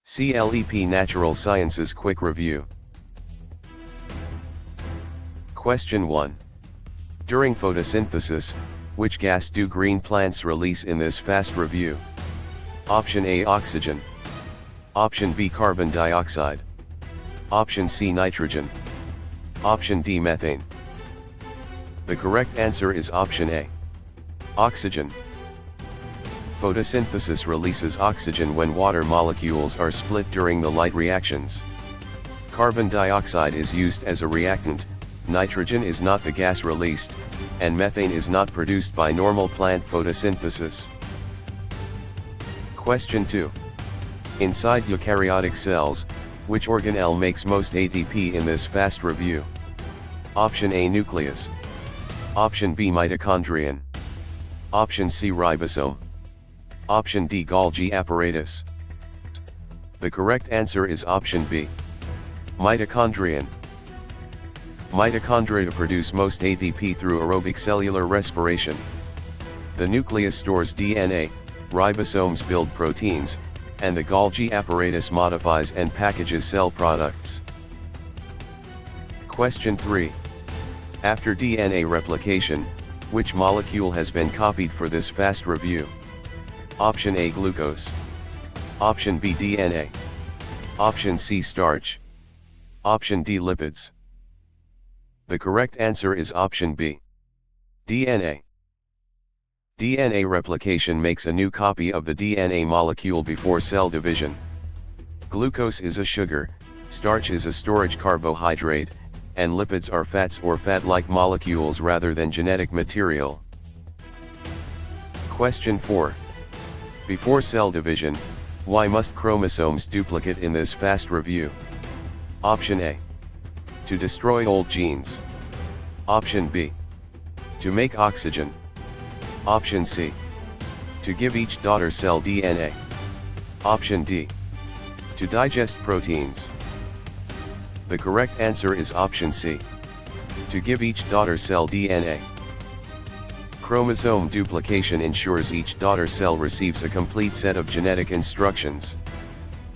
CLEP Natural Sciences Quick Review. Question 1. During photosynthesis, which gas do green plants release in this fast review? Option A, oxygen. Option B, carbon dioxide. Option C, nitrogen. Option D, methane. The correct answer is option A, oxygen. Photosynthesis releases oxygen when water molecules are split during the light reactions. Carbon dioxide is used as a reactant, nitrogen is not the gas released, and methane is not produced by normal plant photosynthesis. Question 2. Inside eukaryotic cells, which organelle makes most ATP in this fast review? Option A, nucleus. Option B, mitochondrion. Option C, ribosome. Option D, Golgi apparatus. The correct answer is option B, mitochondrion. Mitochondria produce most ATP through aerobic cellular respiration. The nucleus stores DNA, ribosomes build proteins, and the Golgi apparatus modifies and packages cell products. Question 3. After DNA replication, which molecule has been copied for this fast review? Option A, glucose. Option B, DNA. Option C, starch. Option D, lipids. The correct answer is option B, DNA. DNA replication makes a new copy of the DNA molecule before cell division. Glucose is a sugar, starch is a storage carbohydrate, and lipids are fats or fat-like molecules rather than genetic material. Question 4. Before cell division, why must chromosomes duplicate in this fast review? Option A, to destroy old genes. Option B, to make oxygen. Option C, to give each daughter cell DNA. Option D, to digest proteins. The correct answer is option C, to give each daughter cell DNA. Chromosome duplication ensures each daughter cell receives a complete set of genetic instructions.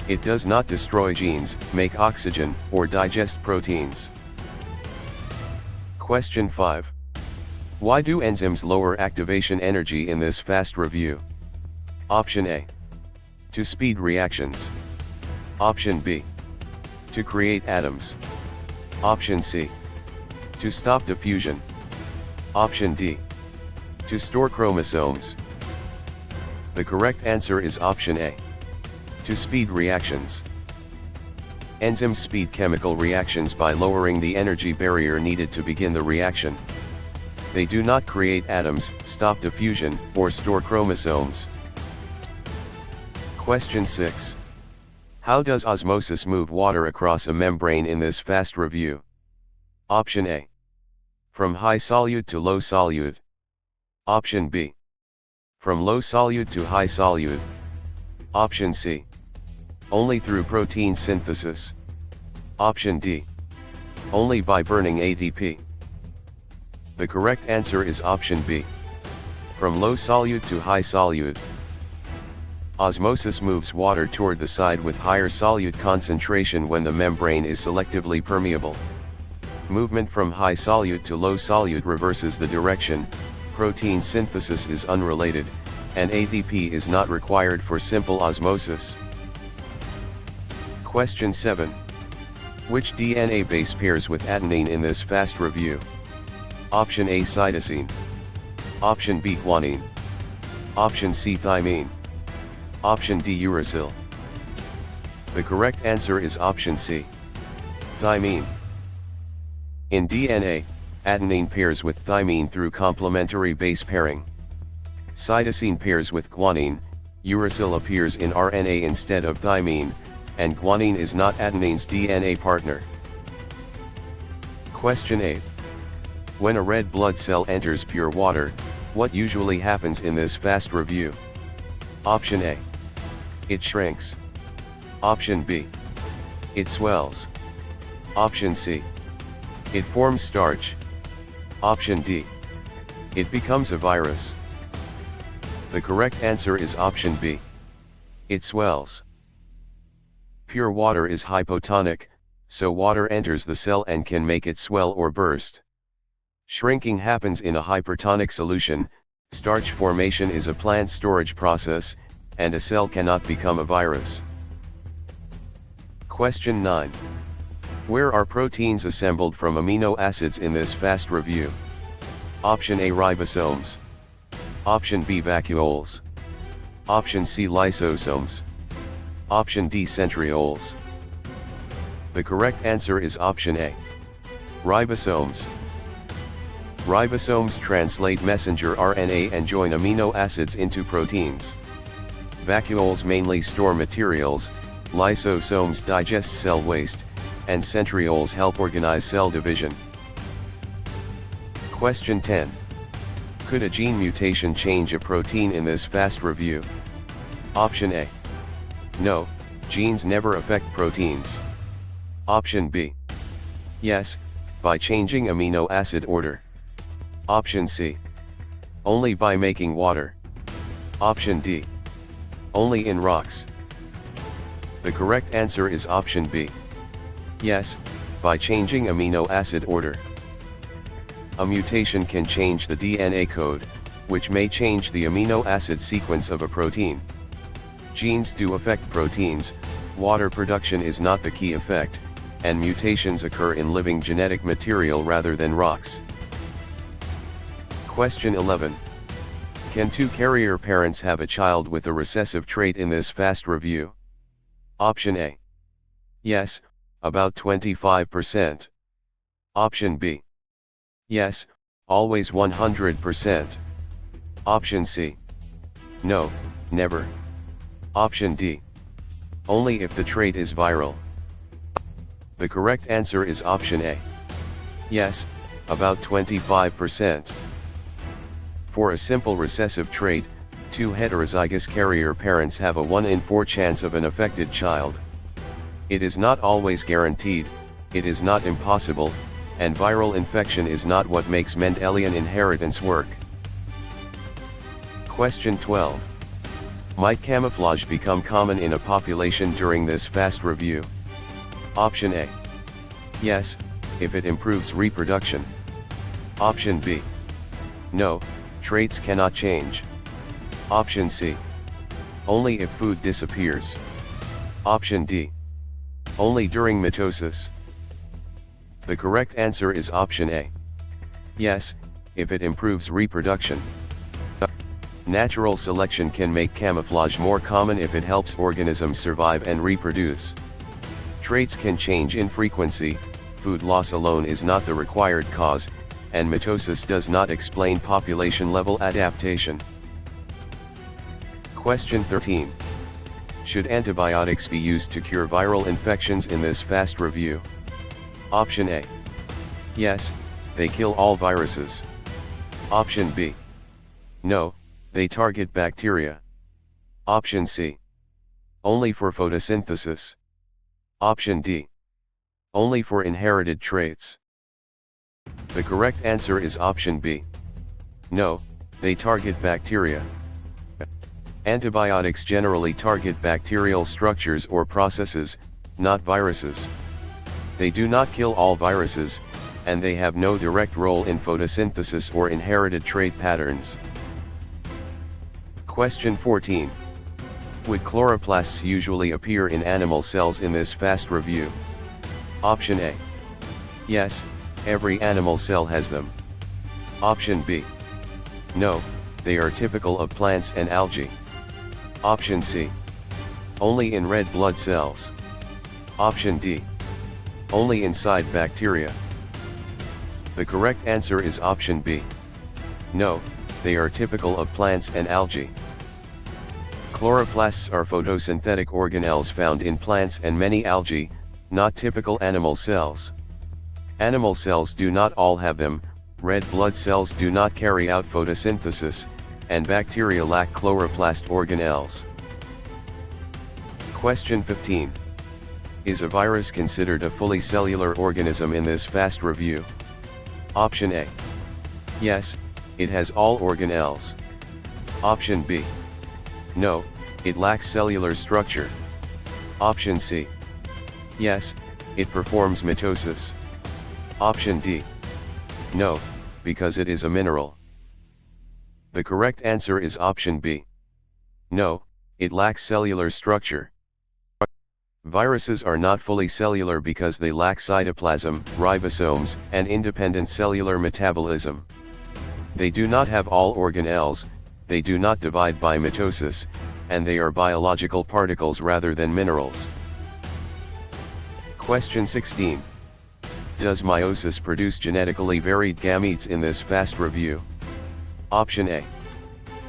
It does not destroy genes, make oxygen, or digest proteins. Question 5. Why do enzymes lower activation energy in this fast review? Option A, to speed reactions. Option B, to create atoms. Option C, to stop diffusion. Option D, to store chromosomes. The correct answer is option A, to speed reactions. Enzymes speed chemical reactions by lowering the energy barrier needed to begin the reaction. They do not create atoms, stop diffusion, or store chromosomes. Question 6. How does osmosis move water across a membrane in this fast review? Option A, from high solute to low solute. Option B, from low solute to high solute. Option C, only through protein synthesis. Option D, only by burning ATP. The correct answer is option B, from low solute to high solute. Osmosis moves water toward the side with higher solute concentration when the membrane is selectively permeable. Movement from high solute to low solute reverses the direction. Protein synthesis is unrelated, and ATP is not required for simple osmosis. Question 7. Which DNA base pairs with adenine in this fast review? Option A, cytosine. Option B, guanine. Option C, thymine. Option D, uracil. The correct answer is option C, thymine. In DNA, adenine pairs with thymine through complementary base pairing. Cytosine pairs with guanine, uracil appears in RNA instead of thymine, and guanine is not adenine's DNA partner. Question 8. When a red blood cell enters pure water, what usually happens in this fast review? Option A, it shrinks. Option B, it swells. Option C, it forms starch. Option D, it becomes a virus. The correct answer is option B, it swells. Pure water is hypotonic, so water enters the cell and can make it swell or burst. Shrinking happens in a hypertonic solution. Starch formation is a plant storage process, and a cell cannot become a virus. Question 9. Where are proteins assembled from amino acids in this fast review? Option A, ribosomes. Option B, vacuoles. Option C, lysosomes. Option D, centrioles. The correct answer is option A. Ribosomes. Ribosomes translate messenger RNA and join amino acids into proteins. Vacuoles mainly store materials, lysosomes digest cell waste, and centrioles help organize cell division. Question 10. Could a gene mutation change a protein in this fast review? Option A. No, genes never affect proteins. Option B. Yes, by changing amino acid order. Option C. Only by making water. Option D. Only in rocks. The correct answer is option B. Yes, by changing amino acid order. A mutation can change the DNA code, which may change the amino acid sequence of a protein. Genes do affect proteins, water production is not the key effect, and mutations occur in living genetic material rather than rocks. Question 11. Can two carrier parents have a child with a recessive trait in this fast review? Option A. Yes, about 25%. Option B. Yes, always 100%. Option C. No, never. Option D. Only if the trait is viral. The correct answer is option A. Yes, about 25%. For a simple recessive trait, two heterozygous carrier parents have a 1 in 4 chance of an affected child. It is not always guaranteed, it is not impossible, and viral infection is not what makes Mendelian inheritance work. Question 12. Might camouflage become common in a population during this fast review? Option A. Yes, if it improves reproduction. Option B. No, traits cannot change. Option C. Only if food disappears. Option D. Only during mitosis. The correct answer is option A. Yes, if it improves reproduction. Natural selection can make camouflage more common if it helps organisms survive and reproduce. Traits can change in frequency, food loss alone is not the required cause, and mitosis does not explain population-level adaptation. Question 13. Should antibiotics be used to cure viral infections in this fast review? Option A. Yes, they kill all viruses. Option B. No, they target bacteria. Option C. Only for photosynthesis. Option D. Only for inherited traits. The correct answer is option B. No, they target bacteria. Antibiotics generally target bacterial structures or processes, not viruses. They do not kill all viruses, and they have no direct role in photosynthesis or inherited trait patterns. Question 14. Would chloroplasts usually appear in animal cells in this fast review? Option A. Yes, every animal cell has them. Option B. No, they are typical of plants and algae. Option C. Only in red blood cells. Option D. Only inside bacteria. The correct answer is option B. No, they are typical of plants and algae. Chloroplasts are photosynthetic organelles found in plants and many algae, not typical animal cells. Animal cells do not all have them, red blood cells do not carry out photosynthesis, and bacteria lack chloroplast organelles. Question 15. Is a virus considered a fully cellular organism in this fast review? Option A. Yes, it has all organelles. Option B. No, it lacks cellular structure. Option C. Yes, it performs mitosis. Option D. No, because it is a mineral. The correct answer is option B. No, it lacks cellular structure. Viruses are not fully cellular because they lack cytoplasm, ribosomes, and independent cellular metabolism. They do not have all organelles, they do not divide by mitosis, and they are biological particles rather than minerals. Question 16. Does meiosis produce genetically varied gametes in this fast review? Option A.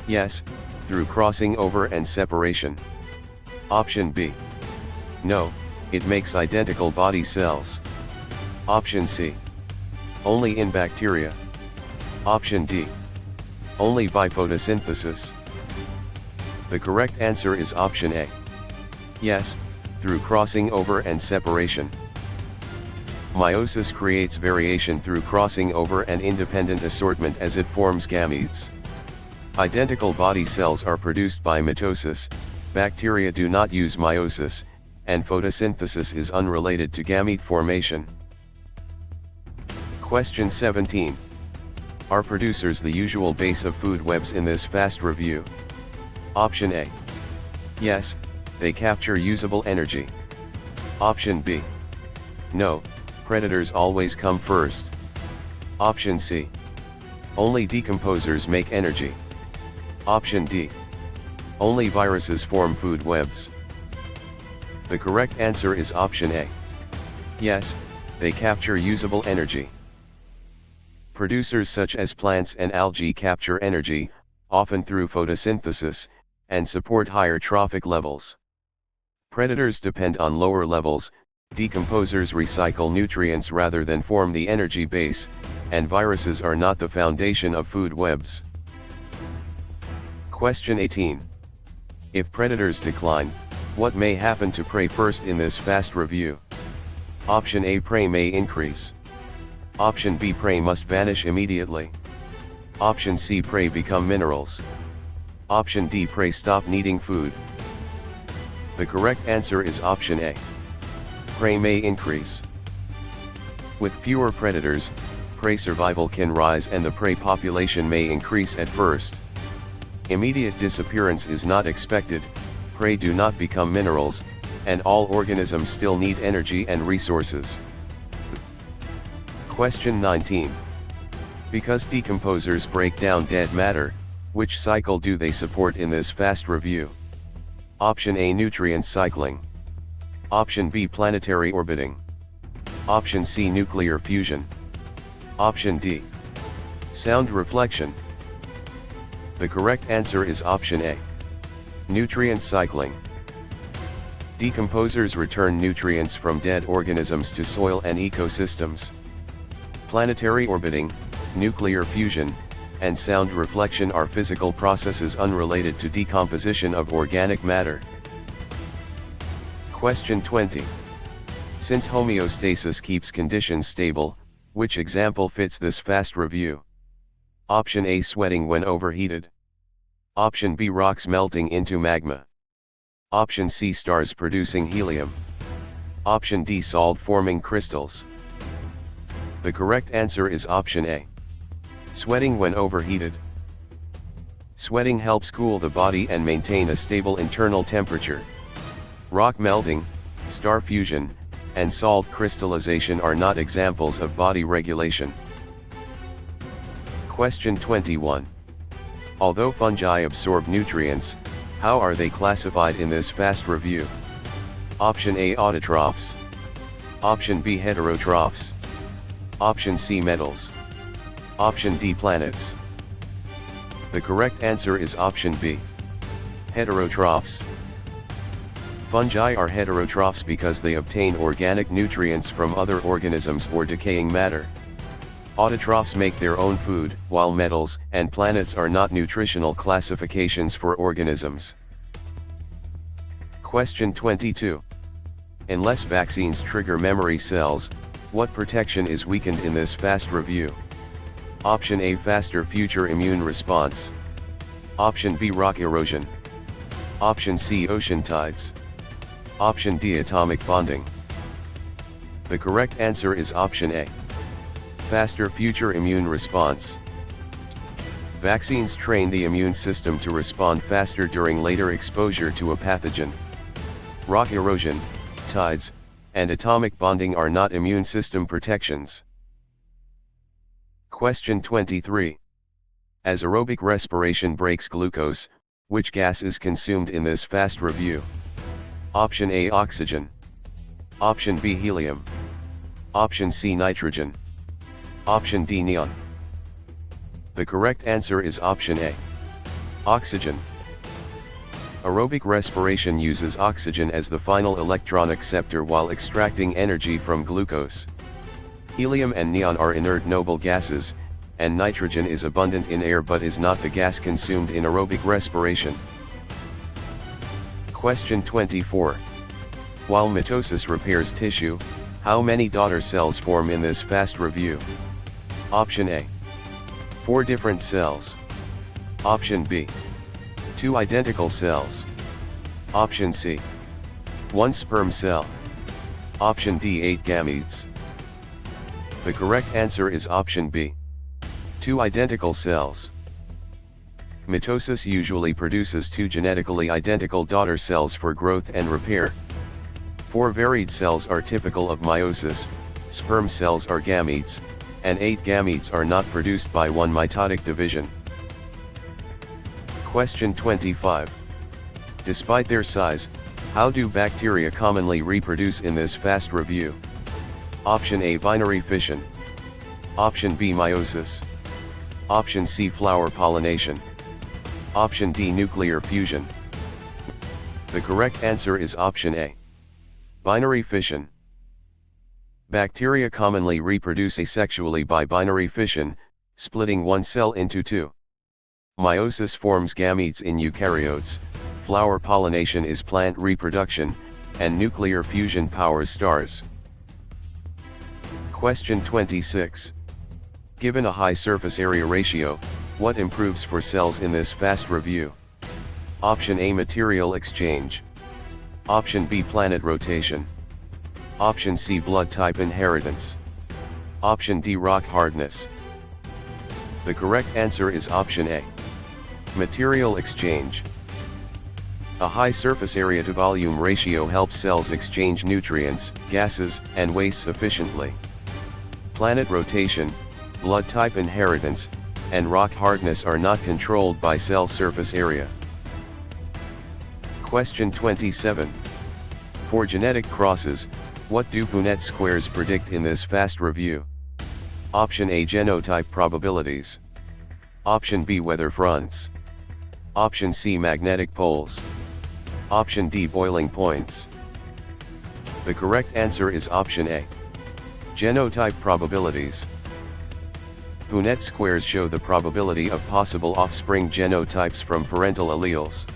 Yes, through crossing over and separation. Option B. No, it makes identical body cells. Option C. Only in bacteria. Option D. Only by photosynthesis. The correct answer is option A. Yes, through crossing over and separation. Meiosis creates variation through crossing over and independent assortment as it forms gametes. Identical body cells are produced by mitosis, bacteria do not use meiosis, and photosynthesis is unrelated to gamete formation. Question 17. Are producers the usual base of food webs in this fast review? Option A. Yes, they capture usable energy. Option B. No, predators always come first. Option C. Only decomposers make energy. Option D. Only viruses form food webs. The correct answer is option A. Yes, they capture usable energy. Producers such as plants and algae capture energy, often through photosynthesis, and support higher trophic levels. Predators depend on lower levels, decomposers recycle nutrients rather than form the energy base, and viruses are not the foundation of food webs. Question 18. If predators decline, what may happen to prey first in this fast review? Option A. Prey may increase. Option B. Prey must vanish immediately. Option C. Prey become minerals. Option D. Prey stop needing food. The correct answer is option A. Prey may increase. With fewer predators, prey survival can rise and the prey population may increase at first. Immediate disappearance is not expected, prey do not become minerals, and all organisms still need energy and resources. Question 19. Because decomposers break down dead matter, which cycle do they support in this fast review? Option A. Nutrient cycling. Option B. Planetary orbiting. Option C. Nuclear fusion. Option D. Sound reflection. The correct answer is option A. Nutrient cycling. Decomposers return nutrients from dead organisms to soil and ecosystems. Planetary orbiting, nuclear fusion, and sound reflection are physical processes unrelated to decomposition of organic matter. Question 20. Since homeostasis keeps conditions stable, which example fits this fast review? Option A. Sweating when overheated. Option B. Rocks melting into magma. Option C. Stars producing helium. Option D. Salt forming crystals. The correct answer is option A. Sweating when overheated. Sweating helps cool the body and maintain a stable internal temperature. Rock melting, star fusion, and salt crystallization are not examples of body regulation. Question 21. Although fungi absorb nutrients, how are they classified in this fast review? Option A. Autotrophs. Option B. Heterotrophs. Option C. Metals. Option D. Planets. The correct answer is option B. Heterotrophs. Fungi are heterotrophs because they obtain organic nutrients from other organisms or decaying matter. Autotrophs make their own food, while metals and planets are not nutritional classifications for organisms. Question 22. Unless vaccines trigger memory cells, what protection is weakened in this fast review? Option A. Faster future immune response. Option B. Rock erosion. Option C. Ocean tides. Option D. Atomic bonding. The correct answer is option A. Faster future immune response. Vaccines train the immune system to respond faster during later exposure to a pathogen. Rock erosion, tides, and atomic bonding are not immune system protections. Question 23. As aerobic respiration breaks glucose, which gas is consumed in this fast review? Option A, oxygen. Option B, helium. Option C, nitrogen. Option D, neon. The correct answer is option A. Oxygen. Aerobic respiration uses oxygen as the final electron acceptor while extracting energy from glucose. Helium and neon are inert noble gases, and nitrogen is abundant in air but is not the gas consumed in aerobic respiration. Question 24. While mitosis repairs tissue, how many daughter cells form in this fast review? Option A. 4 different cells. Option B. 2 identical cells. Option C. 1 sperm cell. Option D, 8 gametes. The correct answer is option B. 2 identical cells. Mitosis usually produces 2 genetically identical daughter cells for growth and repair. 4 varied cells are typical of meiosis, sperm cells are gametes, and 8 gametes are not produced by one mitotic division. Question 25. Despite their size, how do bacteria commonly reproduce in this fast review? Option A, binary fission. Option B, meiosis. Option C, flower pollination. Option D, nuclear fusion. The correct answer is option A. Binary fission. Bacteria commonly reproduce asexually by binary fission, splitting one cell into 2. Meiosis forms gametes in eukaryotes, flower pollination is plant reproduction, and nuclear fusion powers stars. Question 26. Given a high surface area ratio, what improves for cells in this fast review? Option A, material exchange. Option B, planet rotation. Option C, blood type inheritance. Option D, rock hardness. The correct answer is option A. Material exchange. A high surface area to volume ratio helps cells exchange nutrients, gases, and waste efficiently. Planet rotation, blood type inheritance, and rock hardness are not controlled by cell surface area. Question 27. For genetic crosses, what do Punnett squares predict in this fast review? Option A, genotype probabilities. Option B, weather fronts. Option C, magnetic poles. Option D, boiling points. The correct answer is option A. Genotype probabilities. Punnett squares show the probability of possible offspring genotypes from parental alleles.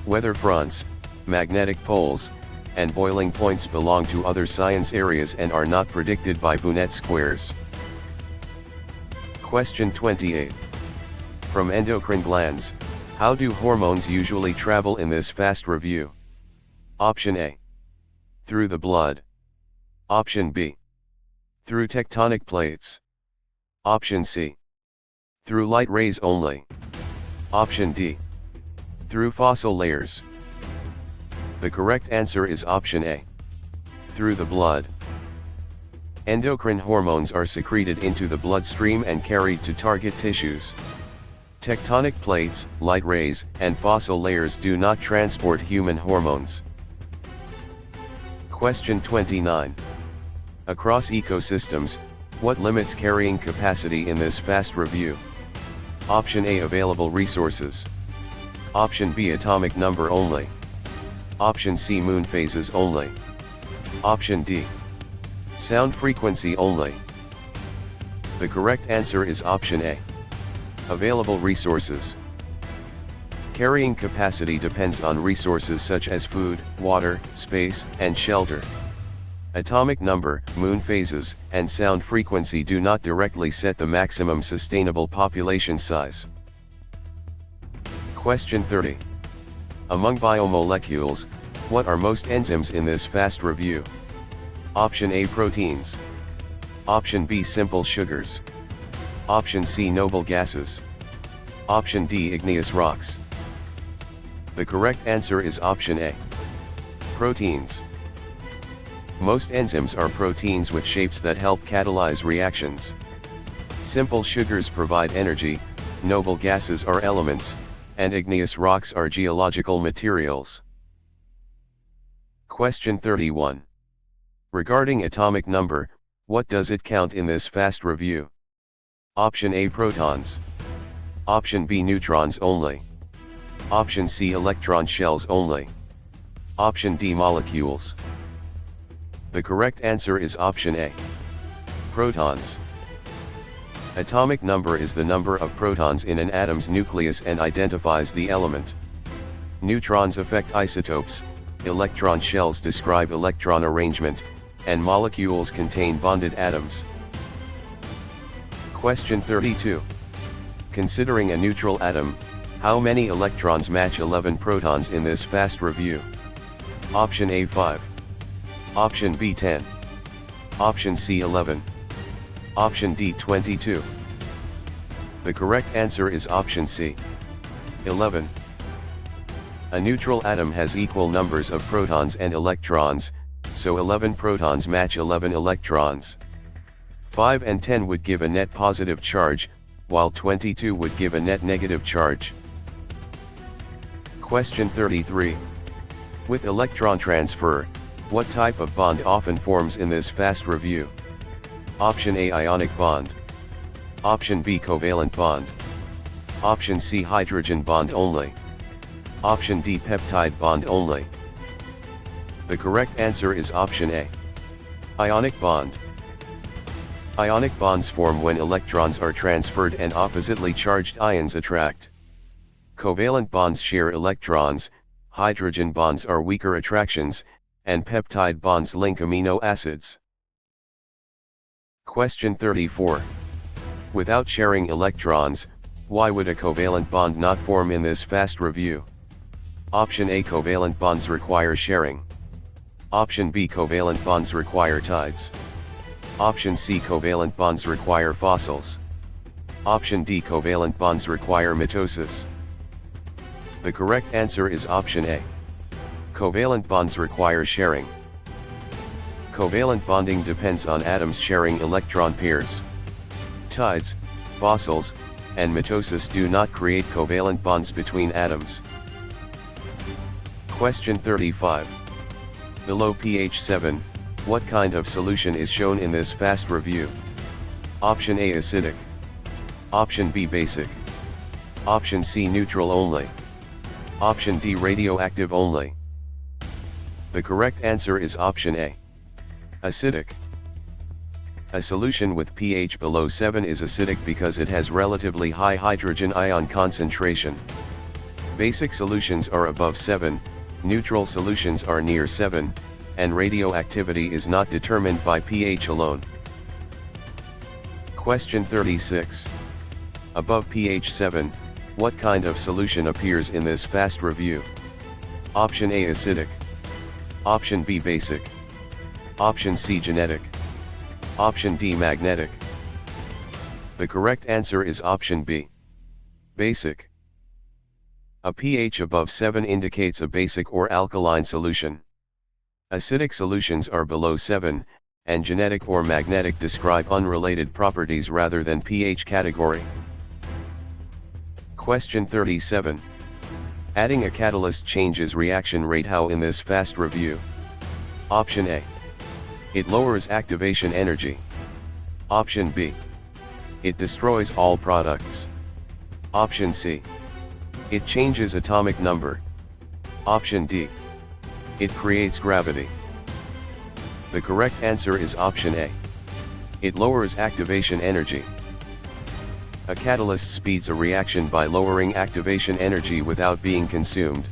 Weather fronts, magnetic poles, and boiling points belong to other science areas and are not predicted by Punnett squares. Question 28. From endocrine glands, how do hormones usually travel in this fast review? Option A. Through the blood. Option B. Through tectonic plates. Option C. Through light rays only. Option D. Through fossil layers. The correct answer is option A. Through the blood. Endocrine hormones are secreted into the bloodstream and carried to target tissues. Tectonic plates, light rays, and fossil layers do not transport human hormones. Question 29. Across ecosystems, what limits carrying capacity in this fast review? Option A, available resources. Option B, atomic number only. Option C, moon phases only. Option D, sound frequency only. The correct answer is option A. Available resources. Carrying capacity depends on resources such as food, water, space, and shelter. Atomic number, moon phases, and sound frequency do not directly set the maximum sustainable population size. Question 30. Among biomolecules, what are most enzymes in this fast review? Option A, proteins. Option B, simple sugars. Option C, noble gases. Option D, igneous rocks. The correct answer is option A. Proteins. Most enzymes are proteins with shapes that help catalyze reactions. Simple sugars provide energy, noble gases are elements, and igneous rocks are geological materials. Question 31. Regarding atomic number, what does it count in this fast review? Option A, protons. Option B, neutrons only. Option C, electron shells only. Option D, molecules. The correct answer is option A. Protons. Atomic number is the number of protons in an atom's nucleus and identifies the element. Neutrons affect isotopes, electron shells describe electron arrangement, and molecules contain bonded atoms. Question 32. Considering a neutral atom, how many electrons match 11 protons in this fast review? Option A, 5. Option B, 10. Option C, 11. Option D, 22. The correct answer is option C, 11. A neutral atom has equal numbers of protons and electrons, so 11 protons match 11 electrons. 5 and 10 would give a net positive charge, while 22 would give a net negative charge. Question 33. With electron transfer, what type of bond often forms in this fast review? Option A, ionic bond. Option B, covalent bond. Option C, hydrogen bond only. Option D, peptide bond only. The correct answer is option A. Ionic bond. Ionic bonds form when electrons are transferred and oppositely charged ions attract. Covalent bonds share electrons, hydrogen bonds are weaker attractions, and peptide bonds link amino acids. Question 34. Without sharing electrons, why would a covalent bond not form in this fast review? Option A, covalent bonds require sharing. Option B, covalent bonds require tides. Option C, covalent bonds require fossils. Option D, covalent bonds require mitosis. The correct answer is option A. Covalent bonds require sharing. Covalent bonding depends on atoms sharing electron pairs. Tides, fossils, and mitosis do not create covalent bonds between atoms. Question 35. Below pH 7, what kind of solution is shown in this fast review? Option A, acidic. Option B, basic. Option C, neutral only. Option D, radioactive only. The correct answer is option A. Acidic. A solution with pH below 7 is acidic because it has relatively high hydrogen ion concentration. Basic solutions are above 7, neutral solutions are near 7, and radioactivity is not determined by pH alone. Question 36. Above pH 7, what kind of solution appears in this fast review? Option A, acidic. Option B, basic. Option C, genetic. Option D, magnetic. The correct answer is option B. Basic. A pH above 7 indicates a basic or alkaline solution. Acidic solutions are below 7, and genetic or magnetic describe unrelated properties rather than pH category. Question 37. Adding a catalyst changes reaction rate how in this fast review? Option A. It lowers activation energy. Option B. It destroys all products. Option C. It changes atomic number. Option D. It creates gravity. The correct answer is option A. It lowers activation energy. A catalyst speeds a reaction by lowering activation energy without being consumed.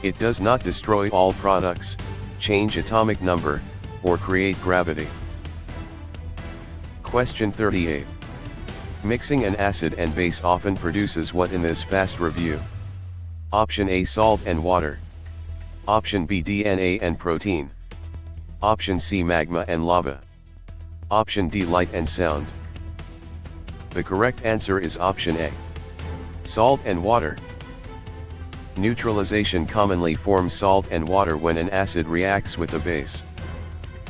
It does not destroy all products, change atomic number, or create gravity. Question 38. Mixing an acid and base often produces what in this fast review? Option A, salt and water. Option B, DNA and protein. Option C, magma and lava. Option D, light and sound. The correct answer is option A, salt and water. Neutralization commonly forms salt and water when an acid reacts with a base.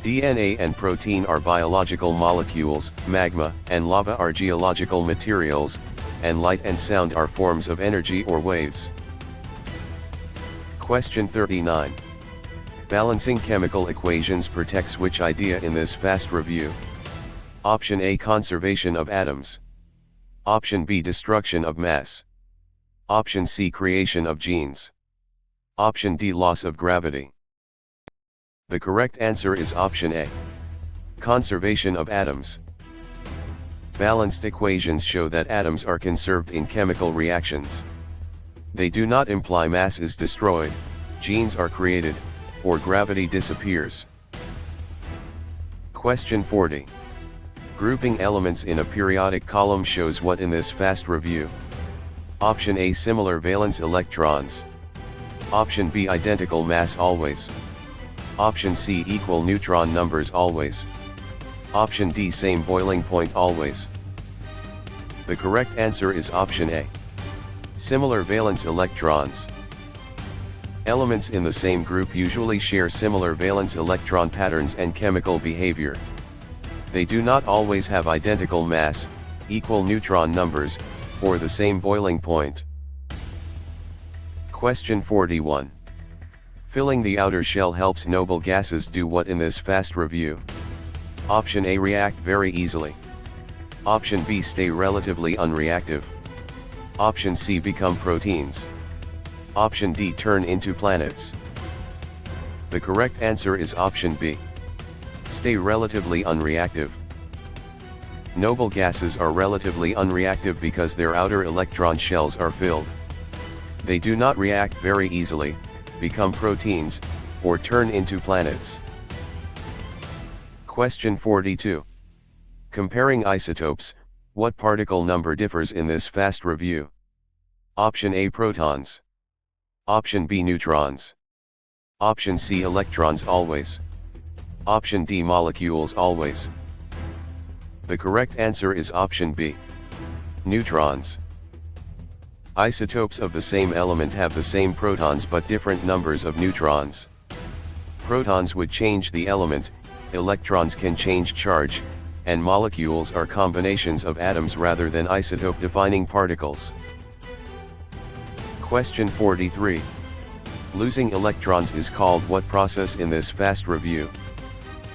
DNA and protein are biological molecules, magma and lava are geological materials, and light and sound are forms of energy or waves. Question 39. Balancing chemical equations protects which idea in this fast review? Option A, conservation of atoms. Option B, destruction of mass. Option C, creation of genes. Option D, loss of gravity. The correct answer is option A, conservation of atoms. Balanced equations show that atoms are conserved in chemical reactions. They do not imply mass is destroyed, genes are created, or gravity disappears. Question 40. Grouping elements in a periodic column shows what in this fast review? Option A, similar valence electrons. Option B, identical mass always. Option C, equal neutron numbers always. Option D, same boiling point always. The correct answer is option A, similar valence electrons. Elements in the same group usually share similar valence electron patterns and chemical behavior. They do not always have identical mass, equal neutron numbers, or the same boiling point. Question 41. Filling the outer shell helps noble gases do what in this fast review? Option A, react very easily. Option B, stay relatively unreactive. Option C, become proteins. Option D, turn into planets. The correct answer is option B, stay relatively unreactive. Noble gases are relatively unreactive because their outer electron shells are filled. They do not react very easily, become proteins, or turn into planets. Question 42. Comparing isotopes, what particle number differs in this fast review? Option A, protons. Option B, neutrons. Option C, electrons always. Option D, molecules always. The correct answer is option B, neutrons. Isotopes of the same element have the same protons but different numbers of neutrons. Protons would change the element, electrons can change charge, and molecules are combinations of atoms rather than isotope-defining particles. Question 43. Losing electrons is called what process in this fast review?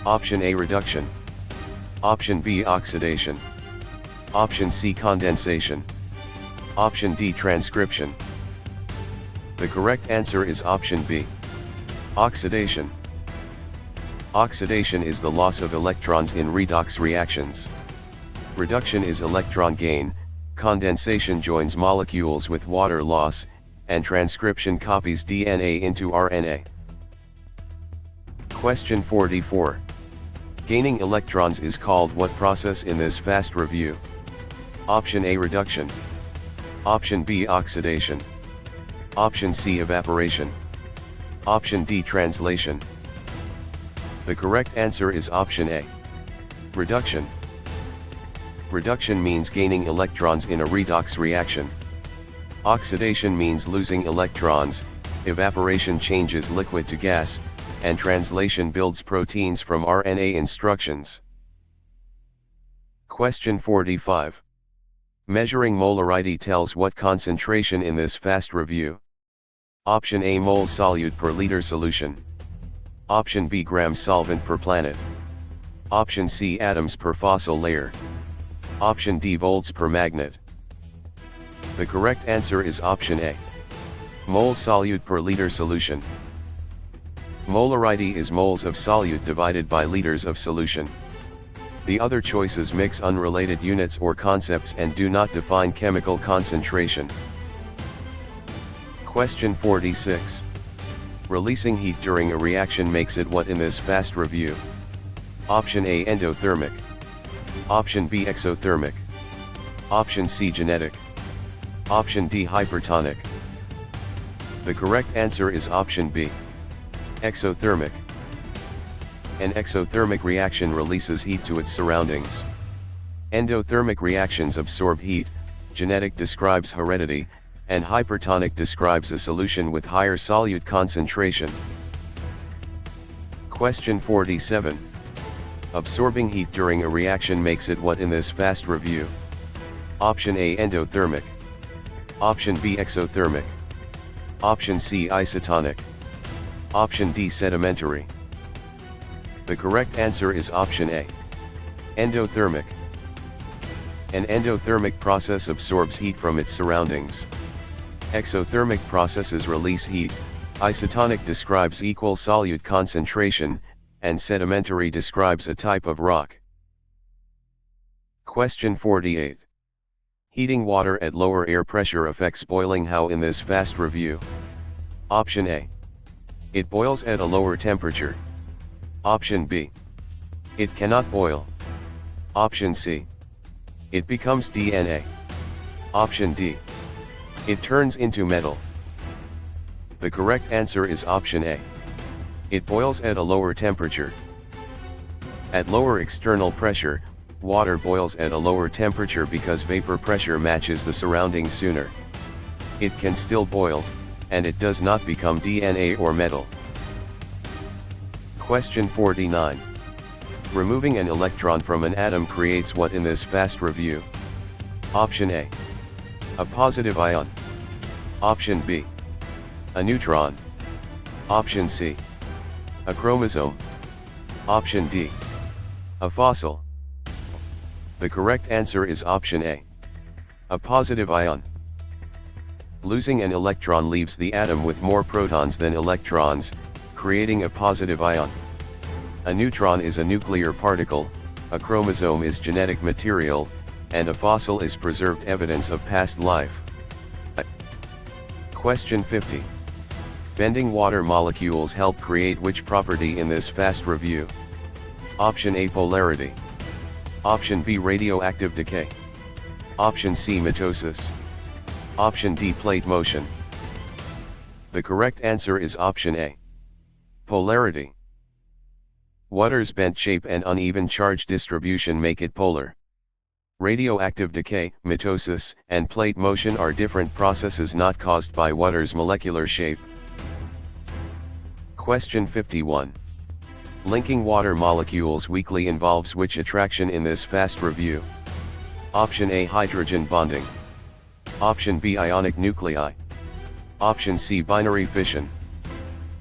Option A, reduction. Option B, oxidation. Option C, condensation. Option D, transcription. The correct answer is option B, oxidation. Oxidation is the loss of electrons in redox reactions. Reduction is electron gain, condensation joins molecules with water loss, and transcription copies DNA into RNA. Question 44. Gaining electrons is called what process in this fast review? Option A, reduction. Option B, oxidation. Option C, evaporation. Option D, translation. The correct answer is option A, reduction. Reduction means gaining electrons in a redox reaction. Oxidation means losing electrons, evaporation changes liquid to gas, and translation builds proteins from RNA instructions. Question 45. Measuring molarity tells what concentration in this fast review? Option A, moles solute per liter solution. Option B, grams solvent per planet. Option C, atoms per fossil layer. Option D, volts per magnet. The correct answer is option A, moles solute per liter solution. Molarity is moles of solute divided by liters of solution. The other choices mix unrelated units or concepts and do not define chemical concentration. Question 46. Releasing heat during a reaction makes it what in this fast review? Option A, endothermic. Option B, exothermic. Option C, genetic. Option D, hypertonic. The correct answer is option B, exothermic. An exothermic reaction releases heat to its surroundings. Endothermic reactions absorb heat, genetic describes heredity, and hypertonic describes a solution with higher solute concentration. Question 47. Absorbing heat during a reaction makes it what in this fast review? Option A endothermic. Option B exothermic. Option C isotonic. Option D sedimentary. The correct answer is option A. Endothermic. An endothermic process absorbs heat from its surroundings. Exothermic processes release heat, isotonic describes equal solute concentration, and sedimentary describes a type of rock. Question 48. Heating water at lower air pressure affects boiling how in this fast review? Option A. It boils at a lower temperature. Option B. It cannot boil. Option C. It becomes DNA. Option D. It turns into metal. The correct answer is option A. It boils at a lower temperature. At lower external pressure, water boils at a lower temperature because vapor pressure matches the surroundings sooner. It can still boil, and it does not become DNA or metal. Question 49. Removing an electron from an atom creates what in this fast review? Option A. A positive ion. Option B. A neutron. Option C. A chromosome. Option D. A fossil. The correct answer is option A. A positive ion. Losing an electron leaves the atom with more protons than electrons, creating a positive ion. A neutron is a nuclear particle, a chromosome is genetic material, and a fossil is preserved evidence of past life. Question 50. Bending water molecules help create which property in this fast review? Option A polarity. Option B radioactive decay. Option C mitosis. Option D plate motion. The correct answer is option A. Polarity. Water's bent shape and uneven charge distribution make it polar. Radioactive decay, mitosis, and plate motion are different processes not caused by water's molecular shape. Question 51. Linking water molecules weakly involves which attraction in this fast review? Option A hydrogen bonding. Option B ionic nuclei. Option C binary fission.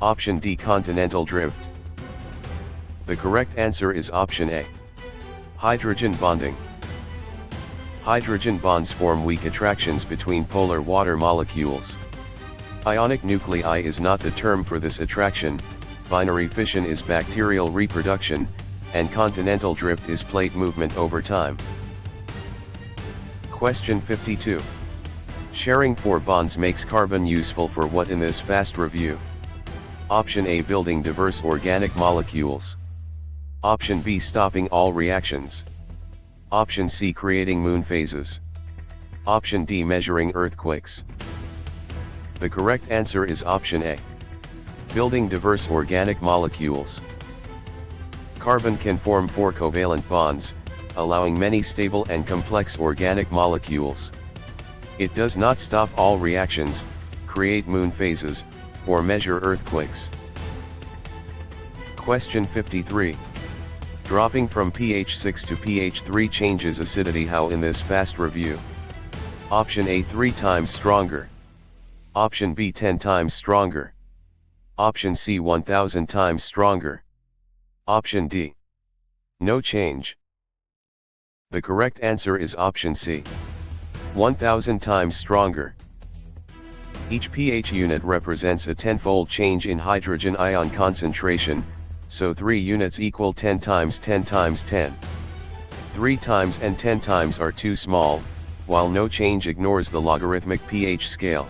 Option D continental drift. The correct answer is option A. Hydrogen bonding. Hydrogen bonds form weak attractions between polar water molecules. Ionic nuclei is not the term for this attraction, binary fission is bacterial reproduction, and continental drift is plate movement over time. Question 52. Sharing 4 bonds makes carbon useful for what in this fast review? Option A building diverse organic molecules. Option B stopping all reactions. Option C creating moon phases. Option D measuring earthquakes. The correct answer is option A. Building diverse organic molecules. Carbon can form 4 covalent bonds, allowing many stable and complex organic molecules. It does not stop all reactions, create moon phases, or measure earthquakes. Question 53. Dropping from pH 6 to pH 3 changes acidity how in this fast review? Option A 3 times stronger. Option B 10 times stronger. Option C 1000 times stronger. Option D. No change. The correct answer is option C. 1000 times stronger. Each pH unit represents a 10-fold change in hydrogen ion concentration, so 3 units equal 10 times 10 times 10. 3 times and 10 times are too small, while no change ignores the logarithmic pH scale.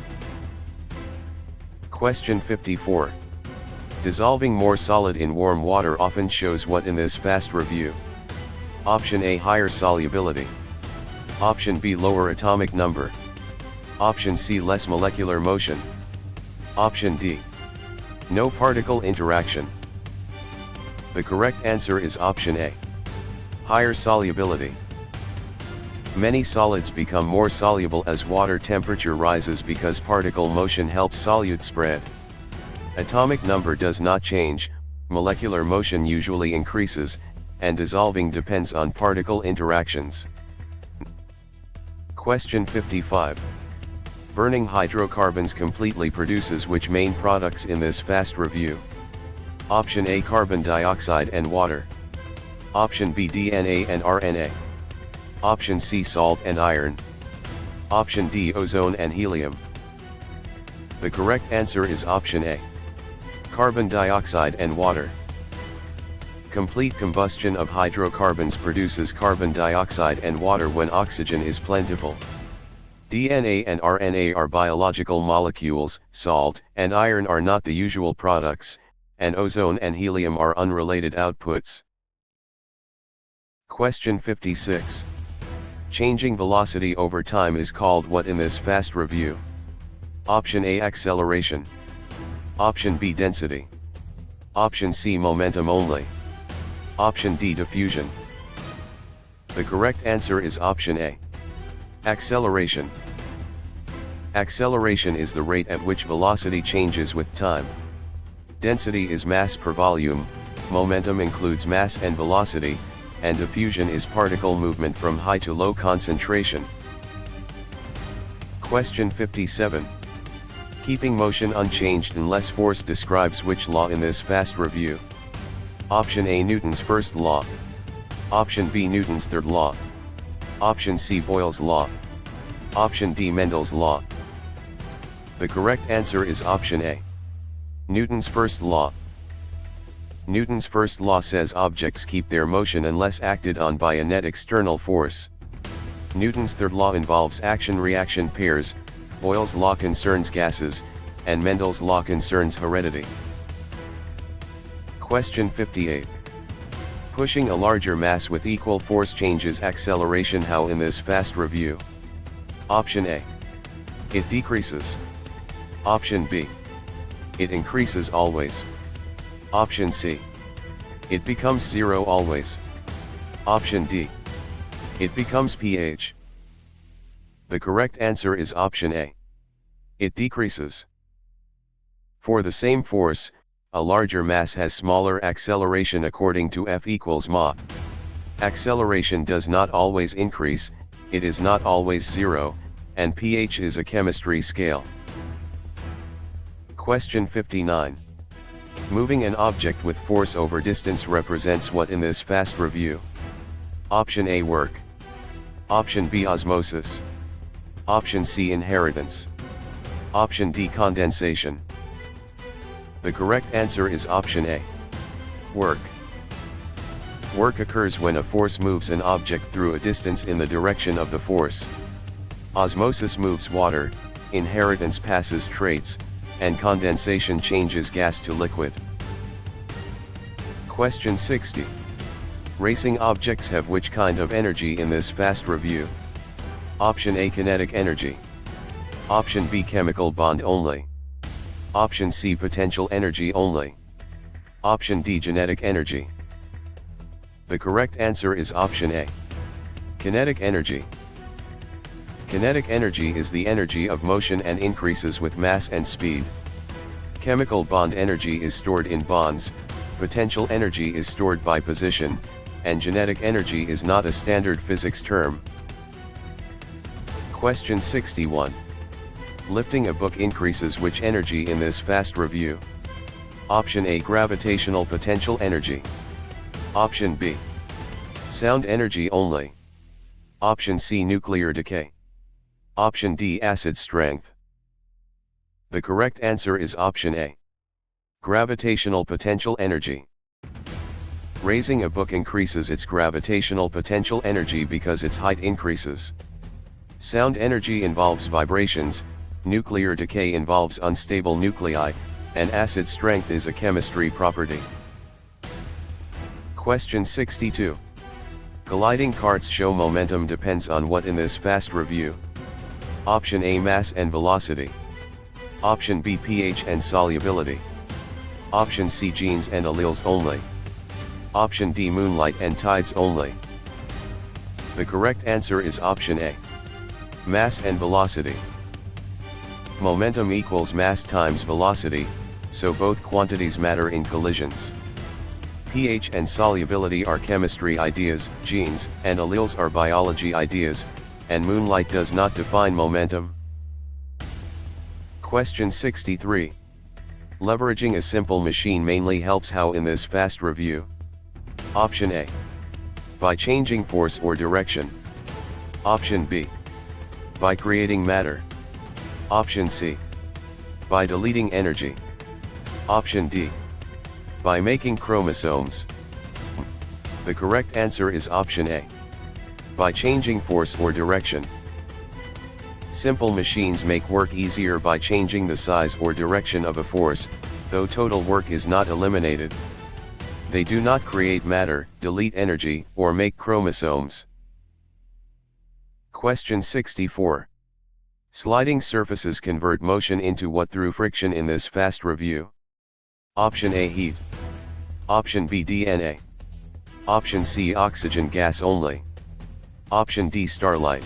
Question 54. Dissolving more solid in warm water often shows what in this fast review? Option A higher solubility. Option B lower atomic number. Option C less molecular motion. Option D. No particle interaction. The correct answer is option A. Higher solubility. Many solids become more soluble as water temperature rises because particle motion helps solute spread. Atomic number does not change, molecular motion usually increases, and dissolving depends on particle interactions. Question 55. Burning hydrocarbons completely produces which main products in this fast review? Option A, carbon dioxide and water. Option B, DNA and RNA. Option C, salt and iron. Option D, ozone and helium. The correct answer is option A. Carbon dioxide and water. Complete combustion of hydrocarbons produces carbon dioxide and water when oxygen is plentiful. DNA and RNA are biological molecules, salt and iron are not the usual products, and ozone and helium are unrelated outputs. Question 56. Changing velocity over time is called what in this fast review? Option A, acceleration. Option B, density. Option C, momentum only. Option D, diffusion. The correct answer is option A. Acceleration. Acceleration is the rate at which velocity changes with time. Density is mass per volume, momentum includes mass and velocity, and diffusion is particle movement from high to low concentration. Question 57. Keeping motion unchanged unless force describes which law in this fast review? Option A, Newton's first law. Option B, Newton's third law. Option C, Boyle's law. Option D, Mendel's law. The correct answer is option A. Newton's first law. Newton's first law says objects keep their motion unless acted on by a net external force. Newton's third law involves action-reaction pairs, Boyle's law concerns gases, and Mendel's law concerns heredity. Question 58. Pushing a larger mass with equal force changes acceleration how in this fast review? Option A. It decreases. Option B. It increases always. Option C. It becomes zero always. Option D. It becomes pH. The correct answer is option A. It decreases. For the same force, a larger mass has smaller acceleration according to F equals ma. Acceleration does not always increase, it is not always zero, and pH is a chemistry scale. Question 59. Moving an object with force over distance represents what in this fast review? Option A, work. Option B, osmosis. Option C, inheritance. Option D, condensation. The correct answer is option A. Work. Work occurs when a force moves an object through a distance in the direction of the force. Osmosis moves water, inheritance passes traits, and condensation changes gas to liquid. Question 60. Racing objects have which kind of energy in this fast review? Option A, kinetic energy. Option B, chemical bond only. Option C, potential energy only. Option D, genetic energy. The correct answer is option A. Kinetic energy. Kinetic energy is the energy of motion and increases with mass and speed. Chemical bond energy is stored in bonds, potential energy is stored by position, and genetic energy is not a standard physics term. Question 61. Lifting a book increases which energy in this fast review? Option A, gravitational potential energy. Option B, sound energy only. Option C, nuclear decay. Option D, acid strength. The correct answer is option A. Gravitational potential energy. Raising a book increases its gravitational potential energy because its height increases. Sound energy involves vibrations, nuclear decay involves unstable nuclei, and acid strength is a chemistry property. Question 62. Colliding carts show momentum depends on what in this fast review? Option A, mass and velocity. Option B, pH and solubility. Option C, genes and alleles only. Option D, moonlight and tides only. The correct answer is option A. Mass and velocity. Momentum equals mass times velocity, so both quantities matter in collisions. pH and solubility are chemistry ideas, genes and alleles are biology ideas, and moonlight does not define momentum. Question 63. Leveraging a simple machine mainly helps how in this fast review? Option A. By changing force or direction. Option B. By creating matter. Option C. By deleting energy. Option D. By making chromosomes. The correct answer is option A. By changing force or direction. Simple machines make work easier by changing the size or direction of a force, though total work is not eliminated. They do not create matter, delete energy, or make chromosomes. Question 64. Sliding surfaces convert motion into what through friction in this fast review? Option A, heat. Option B, DNA. Option C, oxygen gas only. Option D, starlight.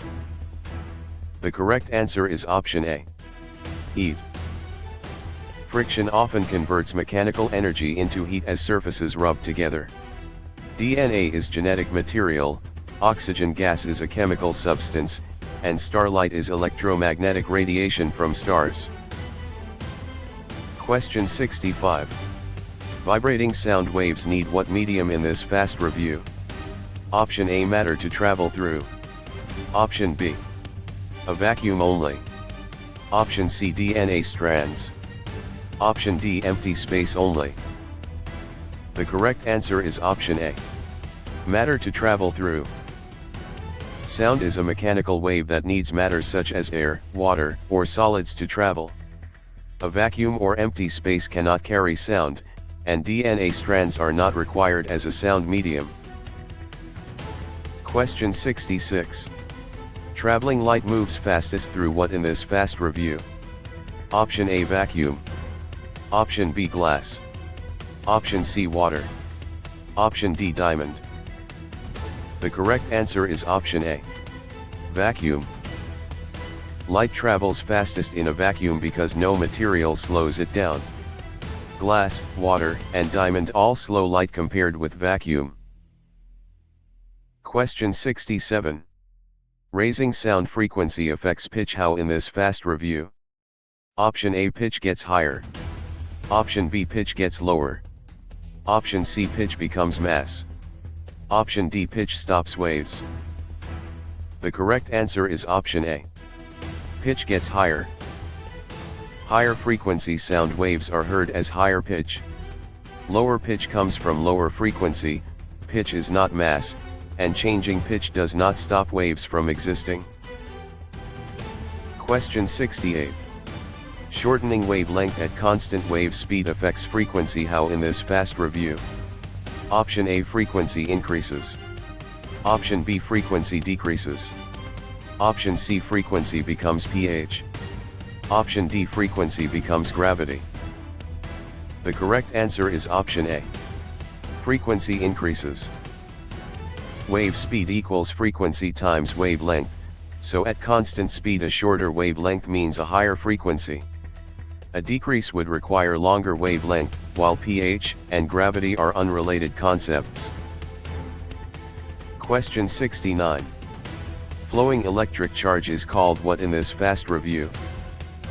The correct answer is option A. Heat. Friction often converts mechanical energy into heat as surfaces rub together. DNA is genetic material, oxygen gas is a chemical substance, and starlight is electromagnetic radiation from stars. Question 65. Vibrating sound waves need what medium in this fast review? Option A, matter to travel through. Option B. A vacuum only. Option C, DNA strands. Option D, empty space only. The correct answer is option A. Matter to travel through. Sound is a mechanical wave that needs matter such as air, water, or solids to travel. A vacuum or empty space cannot carry sound, and DNA strands are not required as a sound medium. Question 66. Traveling light moves fastest through what in this fast review? Option A, vacuum. Option B, glass. Option C, water. Option D, diamond. The correct answer is option A. Vacuum. Light travels fastest in a vacuum because no material slows it down. Glass, water, and diamond all slow light compared with vacuum. Question 67. Raising sound frequency affects pitch how in this fast review? Option A, pitch gets higher. Option B, pitch gets lower. Option C, pitch becomes mass. Option D, pitch stops waves. The correct answer is option A. Pitch gets higher. Higher frequency sound waves are heard as higher pitch. Lower pitch comes from lower frequency, pitch is not mass, and changing pitch does not stop waves from existing. Question 68. Shortening wavelength at constant wave speed affects frequency how in this fast review? Option A, frequency increases. Option B, frequency decreases. Option C, frequency becomes pH. Option D, frequency becomes gravity. The correct answer is option A. Frequency increases. Wave speed equals frequency times wavelength, so at constant speed a shorter wavelength means a higher frequency. A decrease would require longer wavelength, while pH and gravity are unrelated concepts. Question 69. Flowing electric charge is called what in this fast review?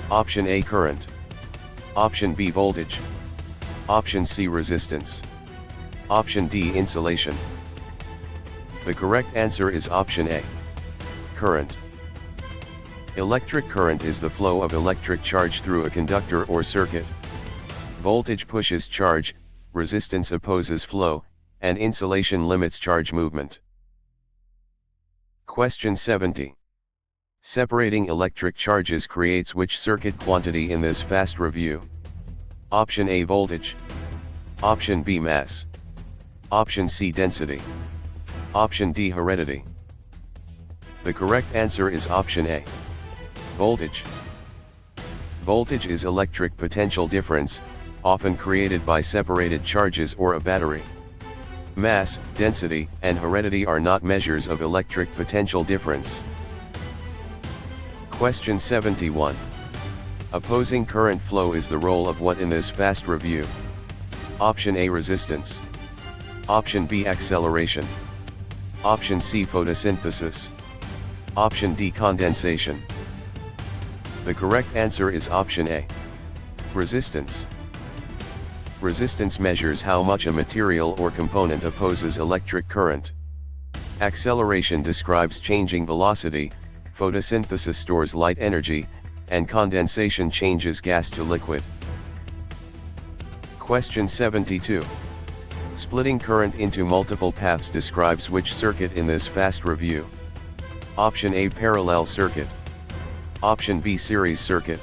Option A, current. Option B, voltage. Option C, resistance. Option D, insulation. The correct answer is option A. Current. Electric current is the flow of electric charge through a conductor or circuit. Voltage pushes charge, resistance opposes flow, and insulation limits charge movement. Question 70. Separating electric charges creates which circuit quantity in this fast review? Option A, voltage. Option B, mass. Option C, density. Option D, heredity. The correct answer is option A. Voltage. Voltage is electric potential difference, often created by separated charges or a battery. Mass, density, and heredity are not measures of electric potential difference. Question 71. Opposing current flow is the role of what in this fast review? Option A, resistance. Option B, acceleration. Option C, photosynthesis. Option D, condensation. The correct answer is option A. Resistance. Resistance measures how much a material or component opposes electric current. Acceleration describes changing velocity, photosynthesis stores light energy, and condensation changes gas to liquid. Question 72. Splitting current into multiple paths describes which circuit in this fast review? Option A, parallel circuit. Option B, series circuit.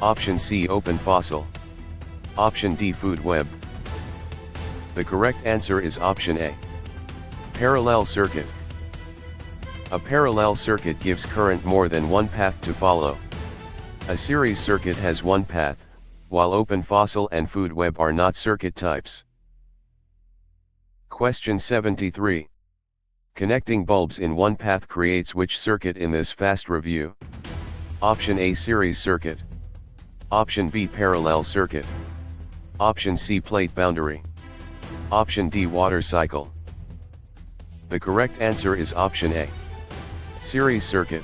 Option C, open fossil. Option D, food web. The correct answer is option A. Parallel circuit. A parallel circuit gives current more than one path to follow. A series circuit has one path, while open fossil and food web are not circuit types. Question 73. Connecting bulbs in one path creates which circuit in this fast review? Option A, series circuit. Option B, parallel circuit. Option C, plate boundary. Option D, water cycle. The correct answer is option A. Series circuit.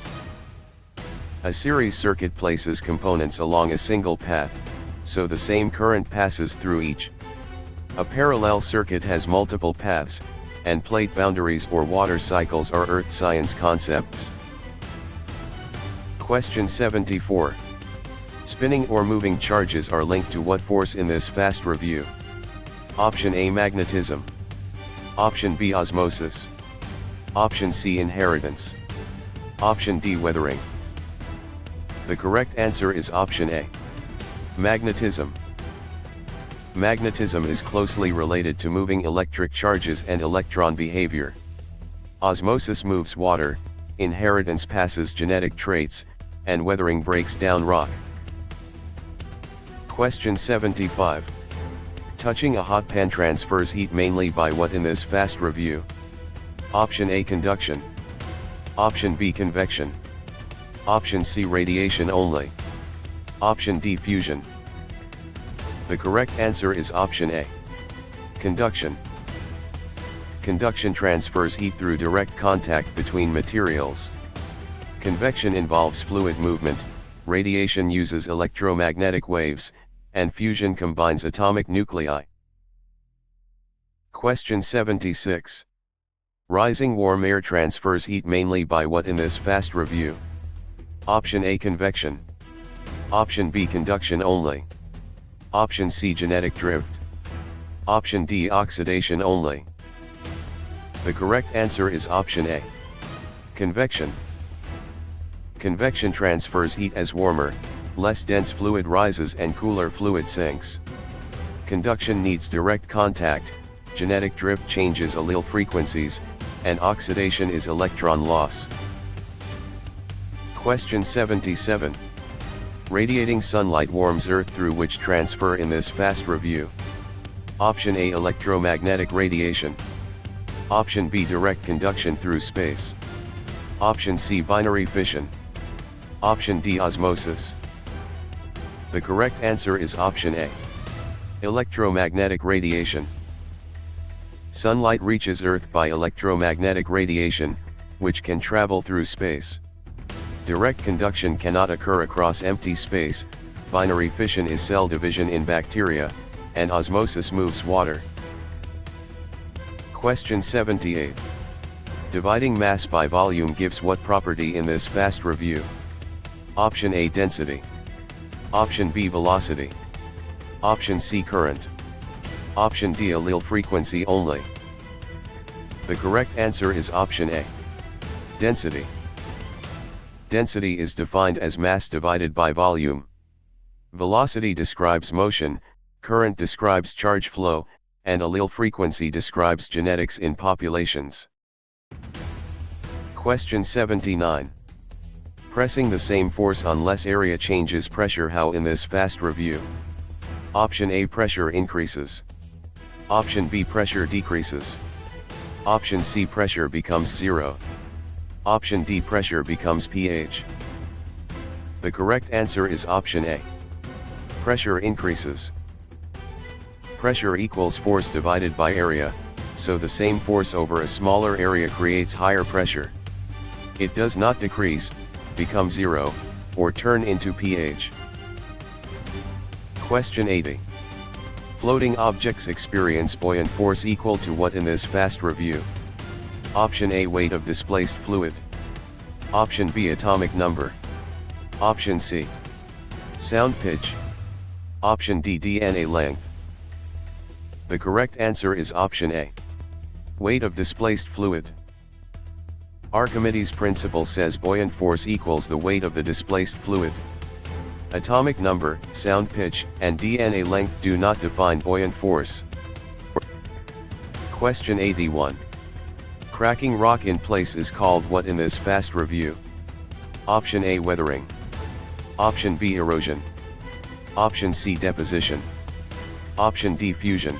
A series circuit places components along a single path, so the same current passes through each. A parallel circuit has multiple paths, and plate boundaries or water cycles are earth science concepts. Question 74. Spinning or moving charges are linked to what force in this fast review? Option A, magnetism. Option B, osmosis. Option C, inheritance. Option D, weathering. The correct answer is option A. Magnetism. Magnetism is closely related to moving electric charges and electron behavior. Osmosis moves water, inheritance passes genetic traits, and weathering breaks down rock. Question 75. Touching a hot pan transfers heat mainly by what in this fast review? Option A, conduction. Option B, convection. Option C, radiation only. Option D, fusion. The correct answer is option A. Conduction. Conduction transfers heat through direct contact between materials. Convection involves fluid movement, radiation uses electromagnetic waves, and fusion combines atomic nuclei. Question 76. Rising warm air transfers heat mainly by what in this fast review? Option A, convection. Option B, conduction only. Option C, genetic drift. Option D, oxidation only. The correct answer is option A. Convection. Convection transfers heat as warmer, less dense fluid rises and cooler fluid sinks. Conduction needs direct contact, genetic drift changes allele frequencies, and oxidation is electron loss. Question 77. Radiating sunlight warms Earth through which transfer in this fast review? Option A, electromagnetic radiation. Option B, direct conduction through space. Option C, binary fission. Option D, osmosis. The correct answer is option A. Electromagnetic radiation. Sunlight reaches Earth by electromagnetic radiation, which can travel through space. Direct conduction cannot occur across empty space, binary fission is cell division in bacteria, and osmosis moves water. Question 78. Dividing mass by volume gives what property in this fast review? Option A, density. Option B, velocity. Option C, current. Option D, allele frequency only. The correct answer is option A. Density. Density is defined as mass divided by volume. Velocity describes motion, current describes charge flow, and allele frequency describes genetics in populations. Question 79. Pressing the same force on less area changes pressure how in this fast review? Option A, pressure increases. Option B, pressure decreases. Option C, pressure becomes 0. Option D, pressure becomes pH. The correct answer is option A. Pressure increases. Pressure equals force divided by area, so the same force over a smaller area creates higher pressure. It does not decrease, become 0, or turn into pH. Question 80. Floating objects experience buoyant force equal to what in this fast review? Option A, weight of displaced fluid. Option B, atomic number. Option C, sound pitch. Option D, DNA length. The correct answer is option A, weight of displaced fluid. Archimedes' principle says buoyant force equals the weight of the displaced fluid. Atomic number, sound pitch, and DNA length do not define buoyant force. Question 81. Cracking rock in place is called what in this fast review? Option A, weathering. Option B, erosion. Option C, deposition. Option D, fusion.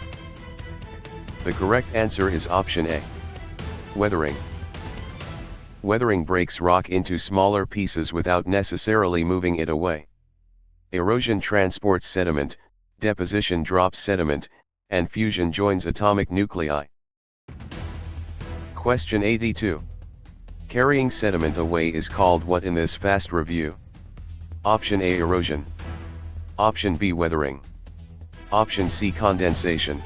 The correct answer is option A, weathering. Weathering breaks rock into smaller pieces without necessarily moving it away. Erosion transports sediment, deposition drops sediment, and fusion joins atomic nuclei. Question 82. Carrying sediment away is called what in this fast review? Option A, erosion. Option B, weathering. Option C, condensation.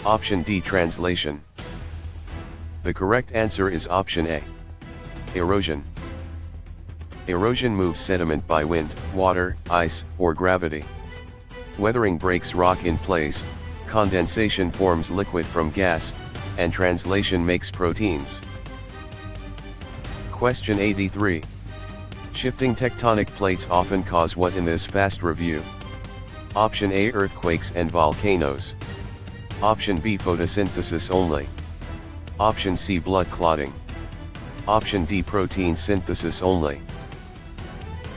Option D, translation. The correct answer is option A, erosion. Erosion moves sediment by wind, water, ice, or gravity. Weathering breaks rock in place, condensation forms liquid from gas, and translation makes proteins. Question 83. Shifting tectonic plates often cause what in this fast review? Option A, earthquakes and volcanoes. Option B, photosynthesis only. Option C, blood clotting. Option D, protein synthesis only.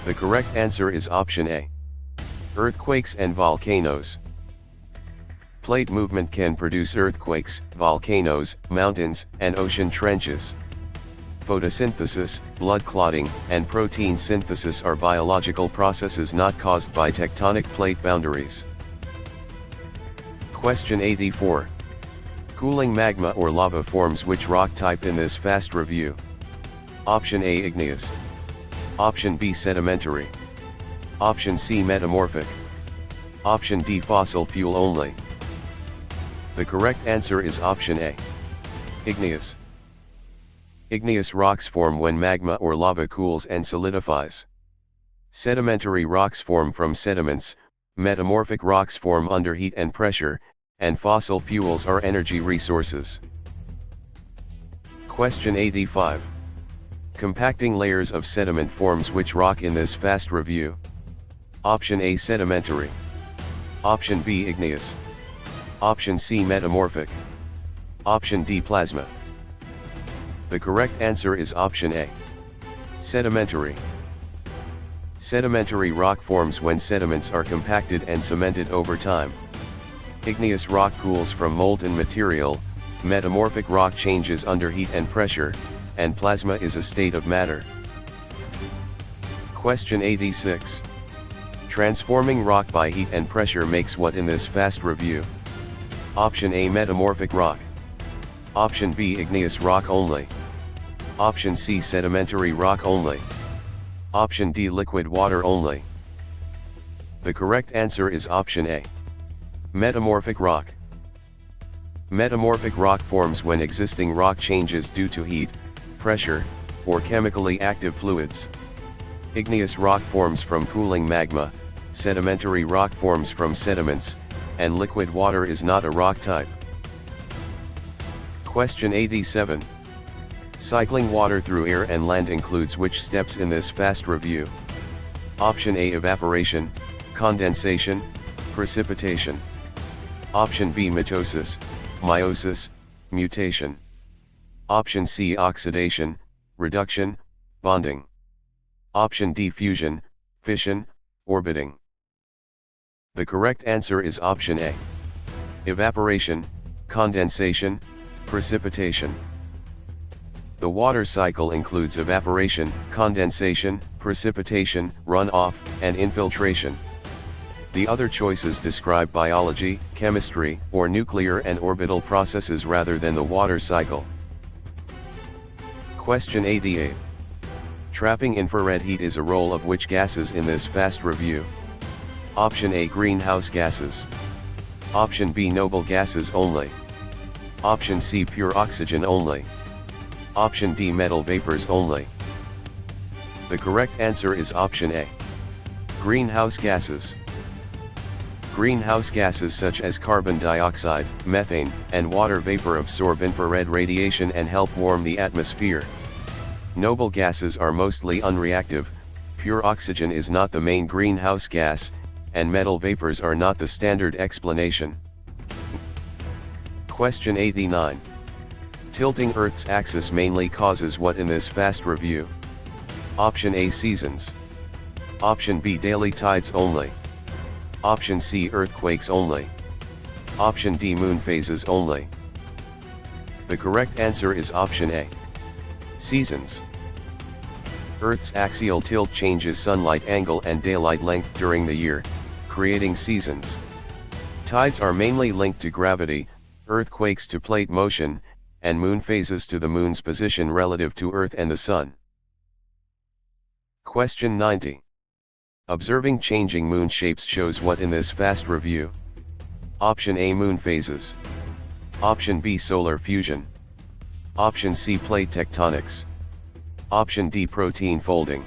The correct answer is option A, earthquakes and volcanoes. Plate movement can produce earthquakes, volcanoes, mountains, and ocean trenches. Photosynthesis, blood clotting, and protein synthesis are biological processes not caused by tectonic plate boundaries. Question 84. Cooling magma or lava forms which rock type in this fast review? Option A, igneous. Option B, sedimentary. Option C, metamorphic. Option D, fossil fuel only. The correct answer is option A, igneous. Igneous rocks form when magma or lava cools and solidifies. Sedimentary rocks form from sediments, metamorphic rocks form under heat and pressure, and fossil fuels are energy resources. Question 85. Compacting layers of sediment forms which rock in this fast review? Option A, sedimentary. Option B, igneous. Option C, metamorphic. Option D, plasma. The correct answer is option A, sedimentary. Sedimentary rock forms when sediments are compacted and cemented over time. Igneous rock cools from molten material, metamorphic rock changes under heat and pressure, and plasma is a state of matter. Question 86. Transforming rock by heat and pressure makes what in this fast review? Option A, metamorphic rock. Option B, igneous rock only. Option C, sedimentary rock only. Option D, liquid water only. The correct answer is option A, metamorphic rock. Metamorphic rock forms when existing rock changes due to heat, pressure, or chemically active fluids. Igneous rock forms from cooling magma, sedimentary rock forms from sediments, and liquid water is not a rock type. Question 87. Cycling water through air and land includes which steps in this fast review? Option A, evaporation, condensation, precipitation. Option B, mitosis, meiosis, mutation. Option C, oxidation, reduction, bonding. Option D, fusion, fission, orbiting. The correct answer is option A, evaporation, condensation, precipitation. The water cycle includes evaporation, condensation, precipitation, runoff, and infiltration. The other choices describe biology, chemistry, or nuclear and orbital processes rather than the water cycle. Question 88. Trapping infrared heat is a role of which gases in this fast review? Option A, greenhouse gases. Option B, noble gases only. Option C, pure oxygen only. Option D, metal vapors only. The correct answer is option A. Greenhouse gases. Greenhouse gases such as carbon dioxide, methane, and water vapor absorb infrared radiation and help warm the atmosphere. Noble gases are mostly unreactive, pure oxygen is not the main greenhouse gas, and metal vapors are not the standard explanation. Question 89. Tilting Earth's axis mainly causes what in this fast review? Option A, seasons. Option B, daily tides only. Option C, earthquakes only. Option D, moon phases only. The correct answer is option A. Seasons. Earth's axial tilt changes sunlight angle and daylight length during the year, creating seasons. Tides are mainly linked to gravity, earthquakes to plate motion, and moon phases to the moon's position relative to Earth and the Sun. Question 90. Observing changing moon shapes shows what in this fast review? Option A, moon phases. Option B, solar fusion. Option C, plate tectonics. Option D, protein folding.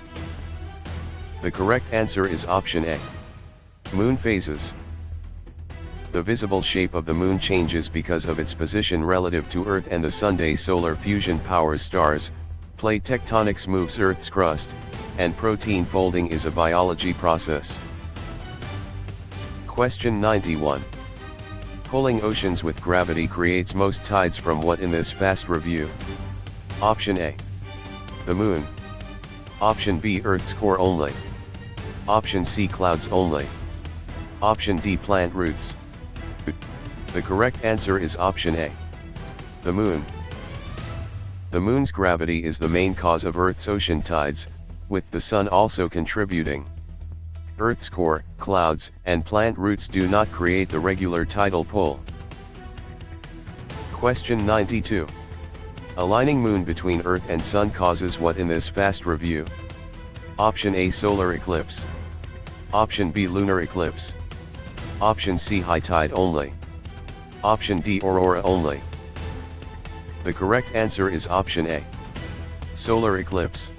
The correct answer is option A. Moon phases. The visible shape of the moon changes because of its position relative to Earth and the Sun. Solar fusion powers stars, plate tectonics moves Earth's crust, and protein folding is a biology process. Question 91. Pulling oceans with gravity creates most tides from what in this fast review? Option A. The moon. Option B, Earth's core only. Option C, clouds only. Option D, plant roots. The correct answer is option A. The moon. The moon's gravity is the main cause of Earth's ocean tides, with the sun also contributing. Earth's core, clouds, and plant roots do not create the regular tidal pull. Question 92. Aligning moon between Earth and Sun causes what in this fast review? Option A, solar eclipse. Option B, lunar eclipse. Option C, high tide only. Option D, aurora only. The correct answer is option A. Solar eclipse.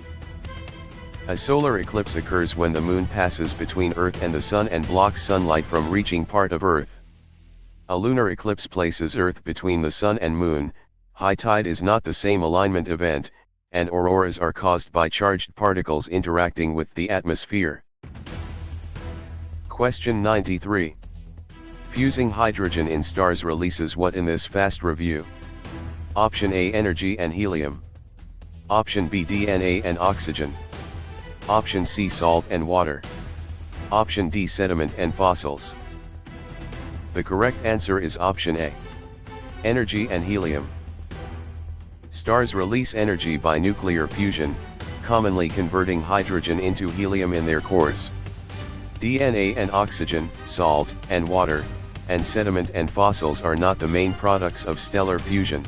A solar eclipse occurs when the moon passes between Earth and the Sun and blocks sunlight from reaching part of Earth. A lunar eclipse places Earth between the Sun and Moon. High tide is not the same alignment event, and auroras are caused by charged particles interacting with the atmosphere. Question 93. Fusing hydrogen in stars releases what in this fast review? Option A, energy and helium. Option B, DNA and oxygen. Option C, salt and water. Option D, sediment and fossils. The correct answer is option A. Energy and helium. Stars release energy by nuclear fusion, commonly converting hydrogen into helium in their cores. DNA and oxygen, salt and water, and sediment and fossils are not the main products of stellar fusion.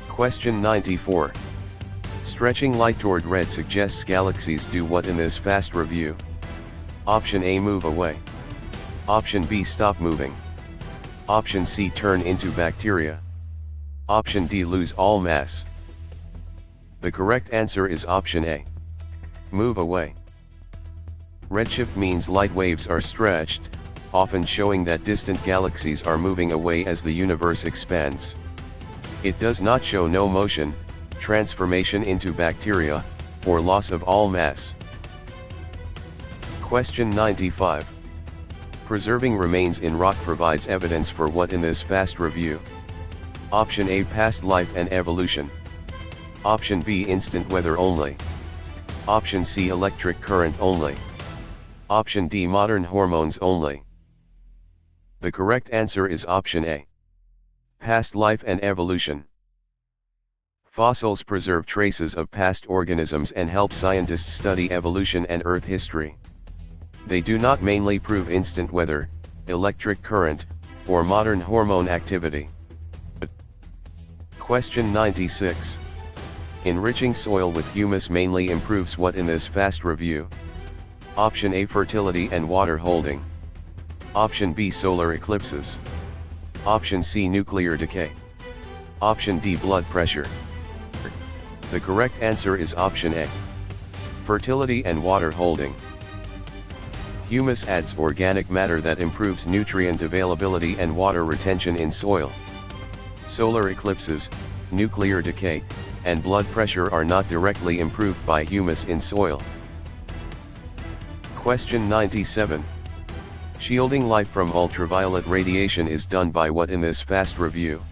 Question 94. Stretching light toward red suggests galaxies do what in this fast review? Option A, move away. Option B, stop moving. Option C, turn into bacteria. Option D, lose all mass. The correct answer is option A. Move away. Redshift means light waves are stretched, often showing that distant galaxies are moving away as the universe expands. It does not show no motion, transformation into bacteria, or loss of all mass. Question 95. Preserving remains in rock provides evidence for what in this fast review? Option A, past life and evolution. Option B, instant weather only. Option C, electric current only. Option D, modern hormones only. The correct answer is option A. Past life and evolution. Fossils preserve traces of past organisms and help scientists study evolution and Earth history. They do not mainly prove instant weather, electric current, or modern hormone activity. Question 96. Enriching soil with humus mainly improves what in this fast review? Option A, fertility and water holding. Option B, solar eclipses. Option C, nuclear decay. Option D, blood pressure. The correct answer is option A. Fertility and water holding. Humus adds organic matter that improves nutrient availability and water retention in soil. Solar eclipses, nuclear decay, and blood pressure are not directly improved by humus in soil. Question 97. Shielding life from ultraviolet radiation is done by what in this fast review?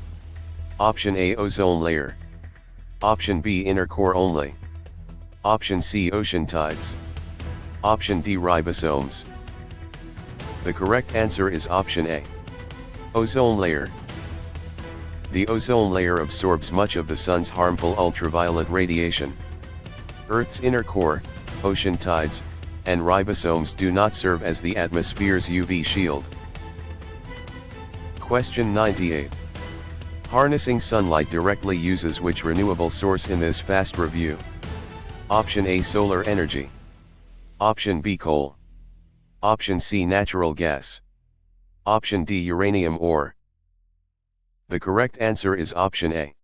Option A, ozone layer. Option B, inner core only. Option C, ocean tides. Option D, ribosomes. The correct answer is option A. Ozone layer. The ozone layer absorbs much of the sun's harmful ultraviolet radiation. Earth's inner core, ocean tides, and ribosomes do not serve as the atmosphere's UV shield. Question 98. Harnessing sunlight directly uses which renewable source in this fast review? Option A, solar energy. Option B, coal. Option C, natural gas. Option D, uranium ore. The correct answer is option A.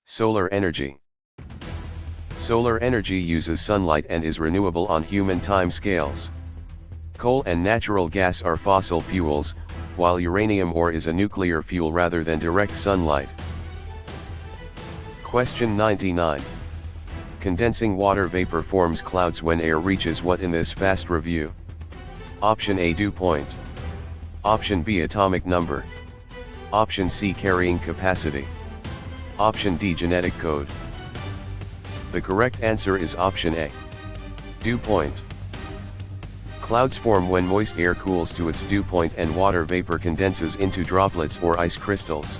Solar energy. Solar energy uses sunlight and is renewable on human time scales. Coal and natural gas are fossil fuels, while uranium ore is a nuclear fuel rather than direct sunlight. Question 99. Condensing water vapor forms clouds when air reaches what in this fast review? Option A, dew point. Option B, atomic number. Option C, carrying capacity. Option D, genetic code. The correct answer is option A. Dew point. Clouds form when moist air cools to its dew point and water vapor condenses into droplets or ice crystals.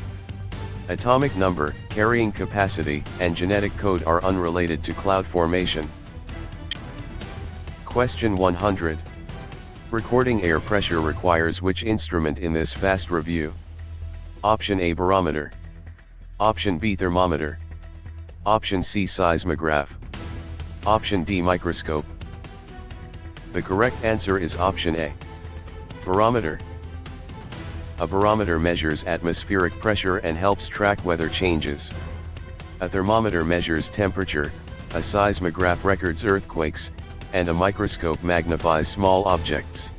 Atomic number, carrying capacity, and genetic code are unrelated to cloud formation. Question 100. Recording air pressure requires which instrument in this fast review? Option A, barometer. Option B, thermometer. Option C, seismograph. Option D, microscope. The correct answer is option A. Barometer. A barometer measures atmospheric pressure and helps track weather changes. A thermometer measures temperature, a seismograph records earthquakes, and a microscope magnifies small objects.